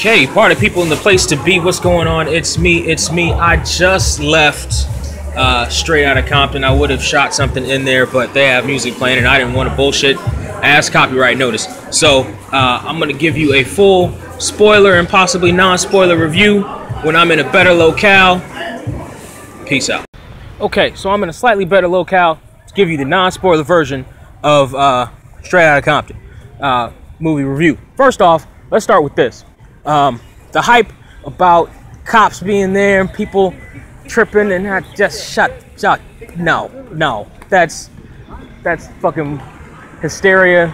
Okay, party people in the place to be. What's going on? It's me. I just left Straight Outta Compton. I would have shot something in there, but they have music playing, and I didn't want to bullshit. I asked copyright notice. So I'm going to give you a full spoiler and possibly non-spoiler review when I'm in a better locale. Peace out. Okay, so I'm in a slightly better locale to give you the non-spoiler version of Straight Outta Compton movie review. First off, let's start with this. The hype about cops being there and people tripping and not just shut. No, that's fucking hysteria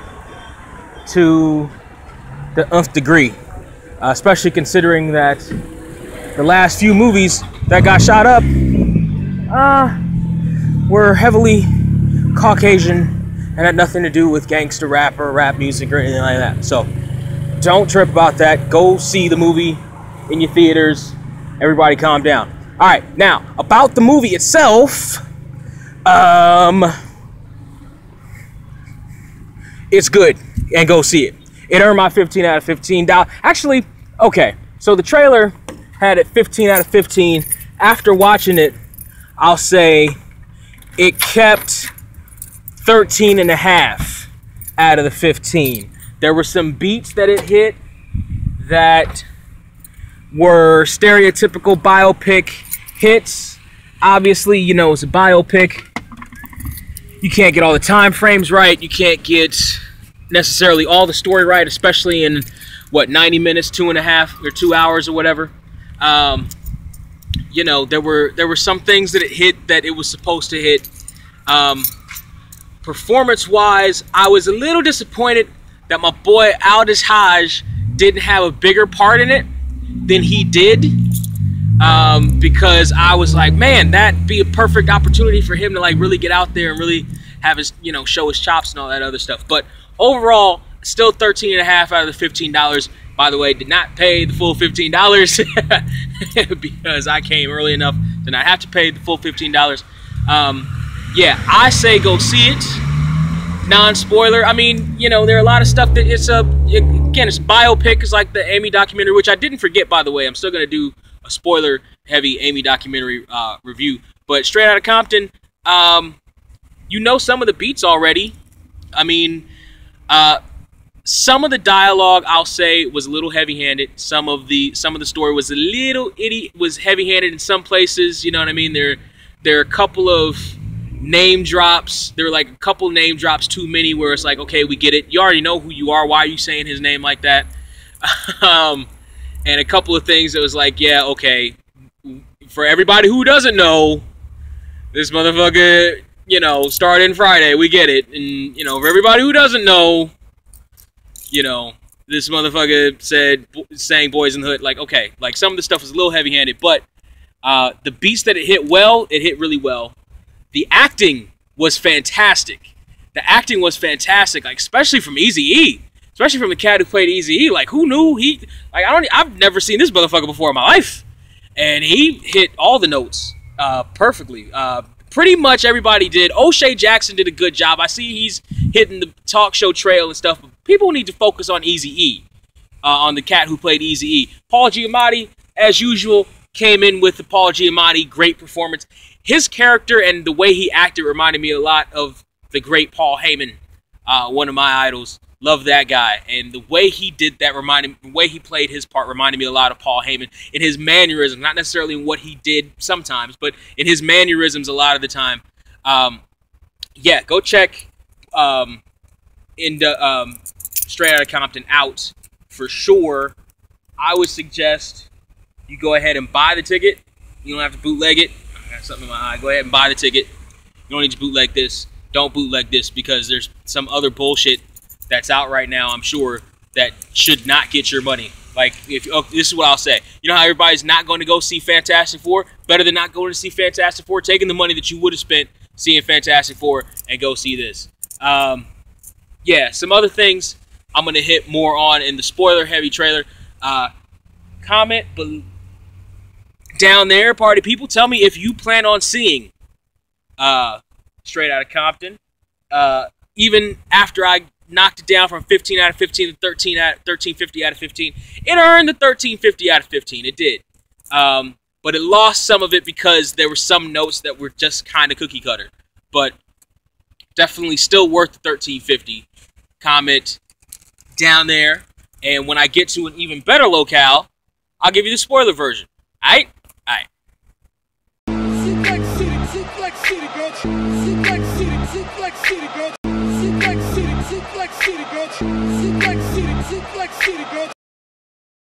to the nth degree, especially considering that the last few movies that got shot up were heavily Caucasian and had nothing to do with gangster rap or rap music or anything like that. So don't trip about that. Go see the movie in your theaters. Everybody calm down. All right, now, about the movie itself, it's good, and go see it. It earned my 15 out of 15. Actually, okay, so the trailer had it 15 out of 15. After watching it, I'll say it kept 13 and a half out of the 15. There were some beats that it hit that were stereotypical biopic hits. Obviously, you know, it's a biopic. You can't get all the time frames right. You can't get necessarily all the story right, especially in, what, 90 minutes, 2.5 or 2 hours or whatever. You know, there were some things that it hit that it was supposed to hit. Performance-wise, I was a little disappointed that my boy Aldous Hodge didn't have a bigger part in it than he did, because I was like, man, that'd be a perfect opportunity for him to like really get out there and really have his, you know, show his chops and all that other stuff. But overall, still 13 and a half out of the $15. By the way, did not pay the full $15 because I came early enough to not have to pay the full $15. Yeah, I say go see it. Non-spoiler. I mean, you know, there are a lot of stuff that it's again, it's biopic. It's like the Amy documentary, which I didn't forget, by the way. I'm still gonna do a spoiler-heavy Amy documentary review. But Straight Outta Compton, you know some of the beats already. I mean, some of the dialogue, I'll say, was a little heavy-handed. Some of the story was a little heavy-handed in some places. You know what I mean? There are a couple of name drops. There were like a couple name drops too many where it's like, okay, we get it. You already know who you are. Why are you saying his name like that? And a couple of things that was like, yeah, okay. For everybody who doesn't know, this motherfucker, you know, started in Friday. We get it. And, you know, for everybody who doesn't know, you know, this motherfucker sang Boys in the Hood. Like, okay. Like, some of the stuff was a little heavy-handed. But the beats that it hit well, it hit really well. The acting was fantastic. The acting was fantastic, like especially from Eazy-E, especially from the cat who played Eazy-E. Like, who knew he? Like, I've never seen this motherfucker before in my life, and he hit all the notes perfectly. Pretty much everybody did. O'Shea Jackson did a good job. I see he's hitting the talk show trail and stuff. But people need to focus on Eazy-E, on the cat who played Eazy-E. Paul Giamatti, as usual, came in with the Paul Giamatti great performance. His character and the way he acted reminded me a lot of the great Paul Heyman, one of my idols. Love that guy. And the way he did that the way he played his part reminded me a lot of Paul Heyman in his mannerisms, not necessarily in what he did sometimes, but in his mannerisms a lot of the time. Yeah, go check Straight Outta Compton out for sure. I would suggest you go ahead and buy the ticket. You don't have to bootleg it. I got something in my eye. Go ahead and buy the ticket. You don't need to bootleg this. Don't bootleg this because there's some other bullshit that's out right now, I'm sure, that should not get your money. Like, this is what I'll say. You know how everybody's not going to go see Fantastic Four? Better than not going to see Fantastic Four, taking the money that you would have spent seeing Fantastic Four and go see this. Yeah, some other things I'm going to hit more on in the spoiler-heavy trailer. Comment down there, party people. Tell me if you plan on seeing Straight Outta Compton. Even after I knocked it down from 15 out of 15 to 1350 out of 15. It earned the 1350 out of 15. It did. But it lost some of it because there were some notes that were just kind of cookie cutter. But definitely still worth the 1350. Comment down there. And when I get to an even better locale, I'll give you the spoiler version. Alright? Alright. Sit back, city, bitch. Sit back, city, bitch. Sit back, city, bitch. Sit back, city, bitch.